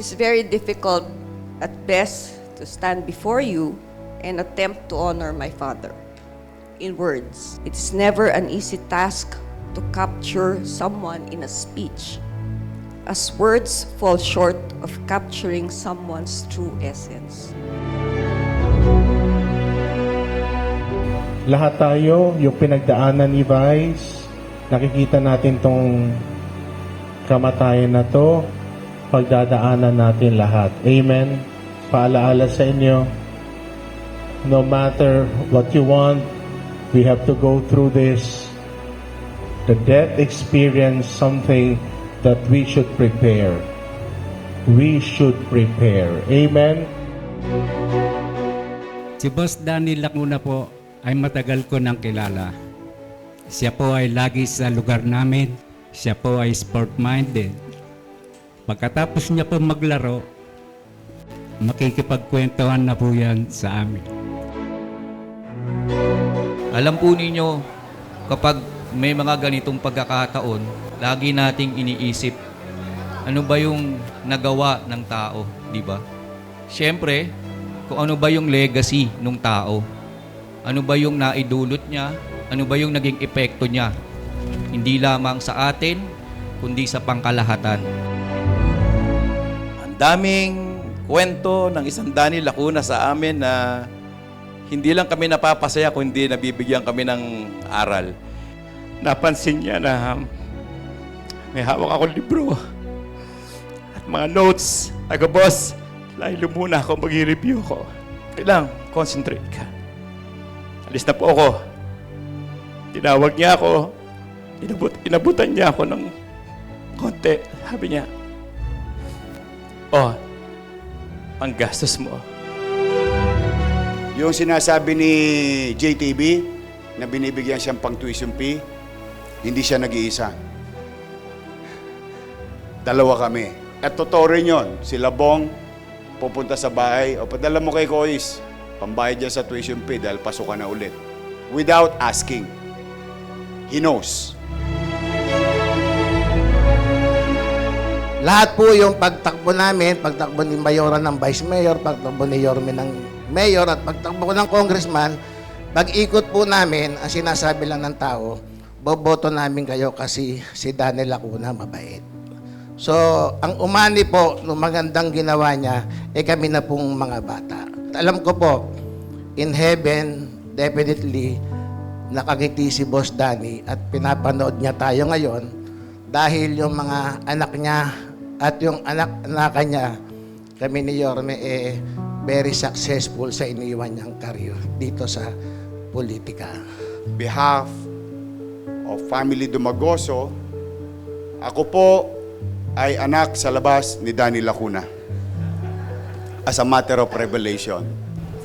is very difficult at best to stand before you and attempt to honor my father. In words, it is never an easy task to capture someone in a speech, as words fall short of capturing someone's true essence. Lahat tayo, yung pinagdaanan ni Vice, nakikita natin tong kamatayan na to, pagdadaanan natin lahat. Amen? Paalaala sa inyo, no matter what you want, we have to go through this. The death experience something that we should prepare. We should prepare. Amen? Si Boss Danny Lacuna po ay matagal ko nang kilala. Siya po ay lagi sa lugar namin. Siya po ay sport-minded. Pagkatapos niya po maglaro, makikipagkwentuhan na po yan sa amin. Alam po ninyo, kapag may mga ganitong pagkakataon, lagi nating iniisip, ano ba yung nagawa ng tao, di ba? Siyempre, kung ano ba yung legacy ng tao, ano ba yung naidulot niya, ano ba yung naging epekto niya, hindi lamang sa atin, kundi sa pangkalahatan. Ang daming kwento ng isang Danny Lacuna sa amin na hindi lang kami napapasaya kundi nabibigyan kami ng aral. Napansin niya na may hawak akong libro at mga notes. Boss, lalo muna ako mag-review ko. Kailang, concentrate ka. Alis na po ako. Tinawag niya ako. Inabutan niya ako ng konti. Sabi niya, "Oh, panggastos mo." Yung sinasabi ni JTB na binibigyan siyang pang tuition fee, hindi siya nag-iisa. Dalawa kami. At totoo rin yun. Si Labong pupunta sa bahay, o padala mo kay Kois, pambayad niya sa tuition fee dahil pasukan na ulit. Without asking. He knows. Lahat po yung pagtakbo namin, pagtakbo ni Mayora ng Vice Mayor, pagtakbo ni Yorme ng Mayor, at pagtakbo ng Congressman, pag-ikot po namin, ang sinasabi lang ng tao, boboto namin kayo kasi si Danny Lacuna mabait. So, ang umani po ng magandang ginawa niya, kami na pong mga bata. Alam ko po, in heaven, definitely, nakagiti si Boss Danny at pinapanood niya tayo ngayon dahil yung mga anak niya at yung anak niya, kami ni Yorme, very successful sa iniwan niyang career dito sa politika. Behalf of Family Dumagoso, ako po ay anak sa labas ni Danny Lacuna. As a matter of revelation.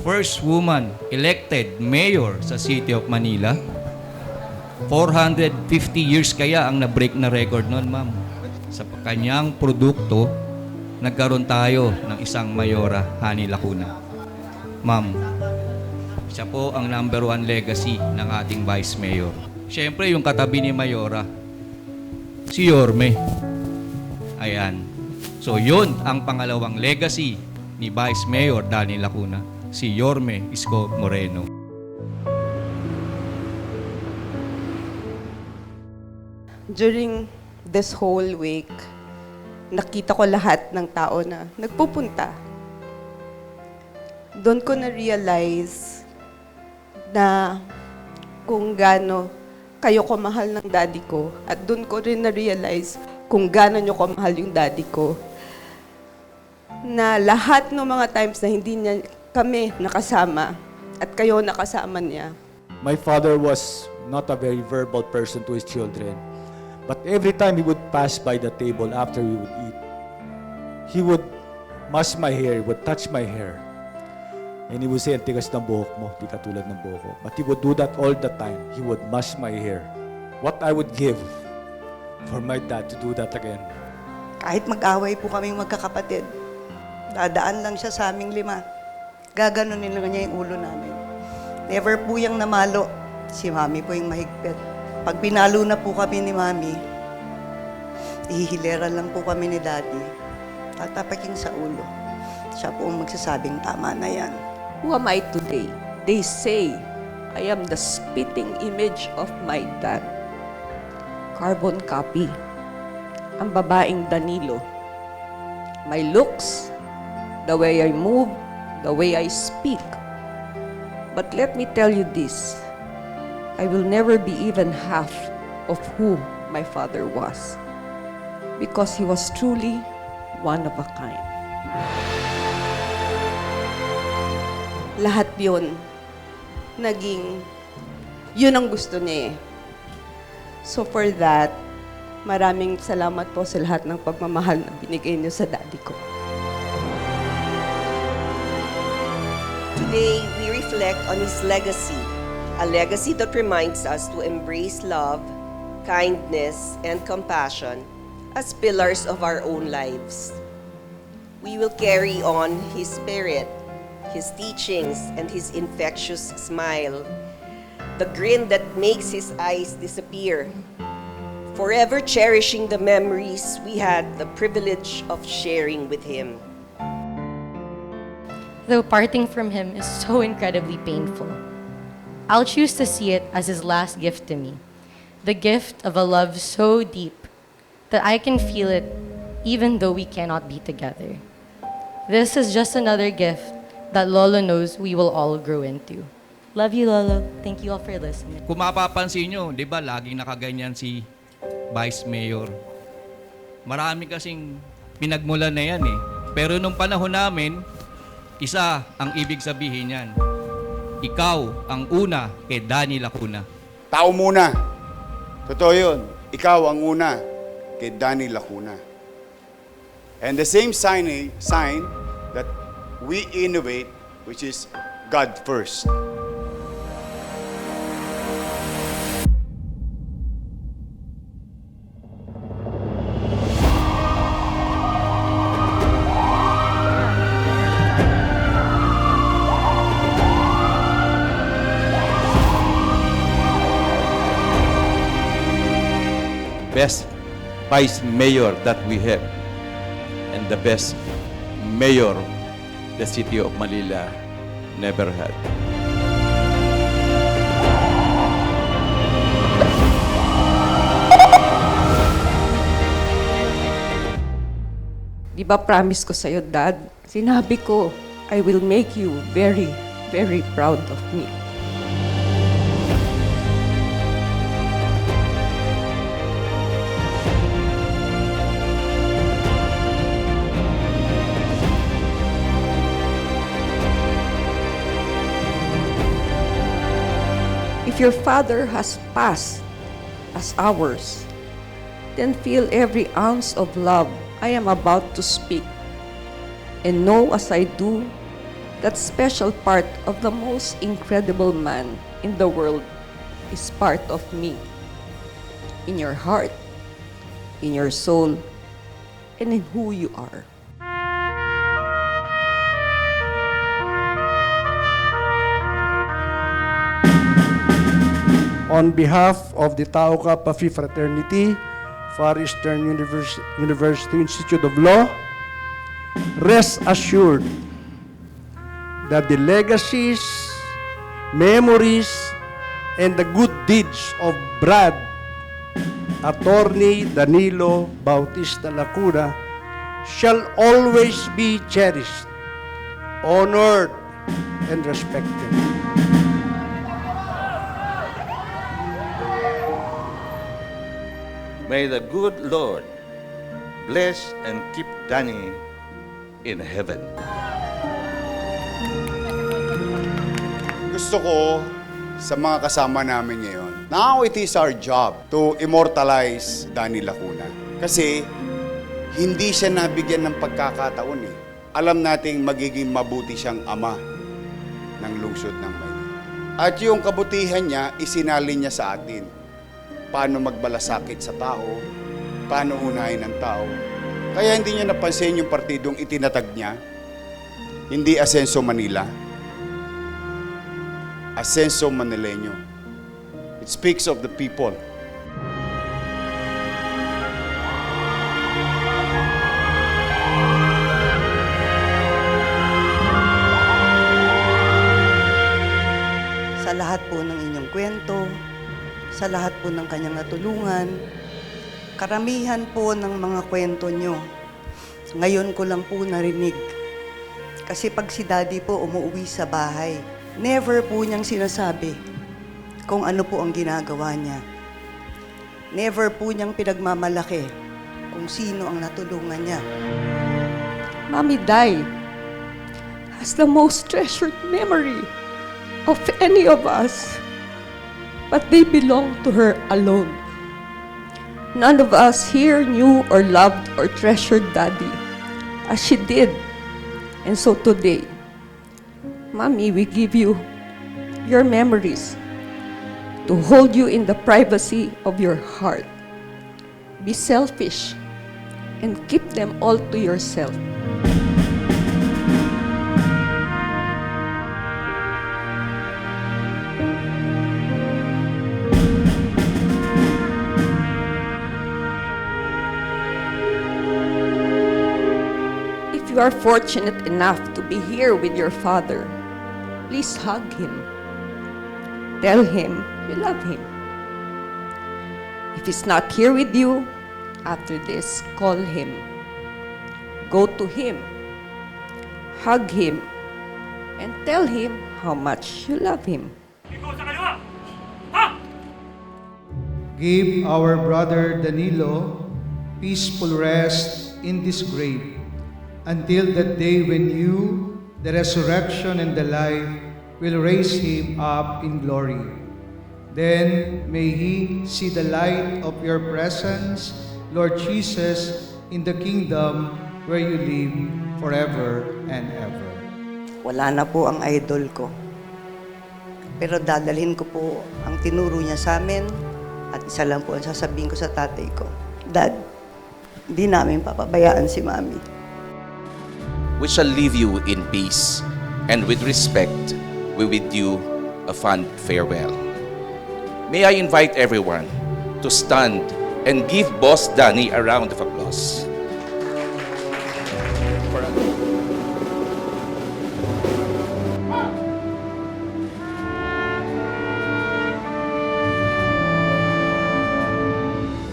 First woman elected mayor sa City of Manila. 450 years kaya ang na-break na record noon, ma'am. Sa kanyang produkto, nagkaroon tayo ng isang mayora, Danny Lacuna. Ma'am, siya po ang #1 legacy ng ating Vice Mayor. Siyempre, yung katabi ni Mayora, si Yorme. Ayan. So, yun ang pangalawang legacy ni Vice Mayor Danny Lacuna, si Yorme Isko Moreno. During this whole week, nakita ko lahat ng tao na nagpupunta. Doon ko na-realize na kung gaano kayo kamahal ng daddy ko, at doon ko rin na-realize kung gaano nyo kamahal yung daddy ko. Na lahat ng mga times na hindi niya kami nakasama at kayo nakasama niya. My father was not a very verbal person to his children. But every time he would pass by the table after we would eat, he would mass my hair, would touch my hair. And he would say, "Ang tigas ng buhok mo, di katulad ng buhok ko." But he would do that all the time. He would mass my hair. What I would give for my dad to do that again. Kahit mag-away po kaming magkakapatid, dadaan lang siya sa aming 5. Gaganunin lang niya yung ulo namin. Never po yung namalo. Si Mami po yung mahigpit. Pag pinalo na po kami ni Mami, ihihiliran lang po kami ni Daddy. tatapakin sa ulo. Siya po ang magsasabing tama na yan. Who am I today? They say I am the spitting image of my dad. Carbon copy. Ang babaeng Danilo. My looks, the way I move, the way I speak. But let me tell you this, I will never be even half of who my father was, because he was truly one of a kind. Lahat yun, yun ang gusto niya eh. So for that, maraming salamat po sa lahat ng pagmamahal na binigay niyo sa daddy ko. Today, we reflect on his legacy, a legacy that reminds us to embrace love, kindness, and compassion as pillars of our own lives. We will carry on his spirit, his teachings, and his infectious smile, the grin that makes his eyes disappear, forever cherishing the memories we had the privilege of sharing with him. Though parting from him is so incredibly painful, I'll choose to see it as his last gift to me, the gift of a love so deep that I can feel it even though we cannot be together. This is just another gift that Lolo knows we will all grow into. Love you, Lolo. Thank you all for listening. Kung mapapansin nyo, di ba, laging nakaganyan si Vice Mayor. Marami kasing pinagmulan na yan eh. Pero nung panahon namin, isa ang ibig sabihin yan. Ikaw ang una kay Danny Lacuna. Tao muna. Totoo yun. Ikaw ang una kay Danny Lacuna. And the same sign that we innovate, which is God first. Best vice mayor that we have, and the best mayor the city of Manila never had. Di ba promise ko sa'yo, Dad? Sinabi ko, I will make you very, very proud of me. If your father has passed as ours, then feel every ounce of love I am about to speak, and know as I do that special part of the most incredible man in the world is part of me, in your heart, in your soul, and in who you are. On behalf of the Tau Kappa Phi Fraternity, Far Eastern University Institute of Law, rest assured that the legacies, memories, and the good deeds of Brad, Attorney Danilo Bautista Lacuna, shall always be cherished, honored, and respected. May the good Lord bless and keep Danny in heaven. Gusto ko sa mga kasama namin ngayon, now it is our job to immortalize Danny Lacuna. Kasi hindi siya nabigyan ng pagkakataon eh. Alam nating magiging mabuti siyang ama ng lungsod ng Maynila. At yung kabutihan niya, isinalin niya sa atin. Paano magbalasakit sa tao, paano unahin ang tao. Kaya hindi niya napansin yung partidong itinatag niya, hindi Asenso Manila, Asenso Manileño. It speaks of the people. sa lahat po ng kanyang natulungan. Karamihan po ng mga kwento nyo, ngayon ko lang po narinig. Kasi pag si Daddy po umuwi sa bahay, never po niyang sinasabi kung ano po ang ginagawa niya. Never po niyang pinagmamalaki kung sino ang natulungan niya. Mommy Day has the most treasured memory of any of us, but they belong to her alone. None of us here knew or loved or treasured Daddy as she did. And so today, Mommy, we give you your memories to hold you in the privacy of your heart. Be selfish and keep them all to yourself. If you are fortunate enough to be here with your father, please hug him. Tell him you love him. If he's not here with you, after this, call him. Go to him. Hug him. And tell him how much you love him. Give our brother Danilo peaceful rest in this grave until that day when you, the resurrection and the life, will raise him up in glory. Then may he see the light of your presence, Lord Jesus, in the kingdom where you live forever and ever. Wala na po ang idol ko. Pero dadalhin ko po ang tinuro niya sa amin at isa lang po ang sasabihin ko sa tatay ko. Dad, di namin papabayaan si Mami. We shall leave you in peace, and with respect, we bid you a fond farewell. May I invite everyone to stand and give Boss Danny a round of applause.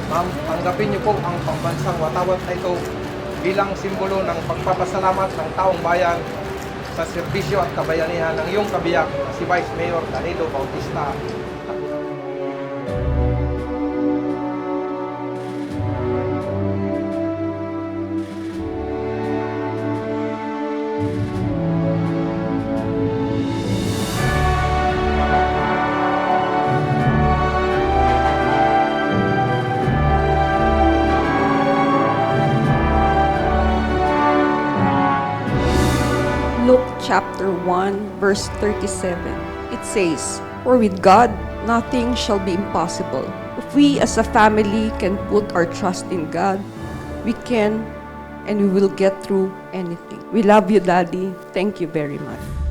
Ma'am, tanggapin niyo po ang pambansang watawat na ito bilang simbolo ng pagpapasalamat ng taong bayan sa serbisyo at kabayanihan ng iyong kabiyak, si Vice Mayor Danilo Bautista. Luke chapter 1, verse 37. It says, "For with God, nothing shall be impossible." If we as a family can put our trust in God, we can and we will get through anything. We love you, Daddy. Thank you very much.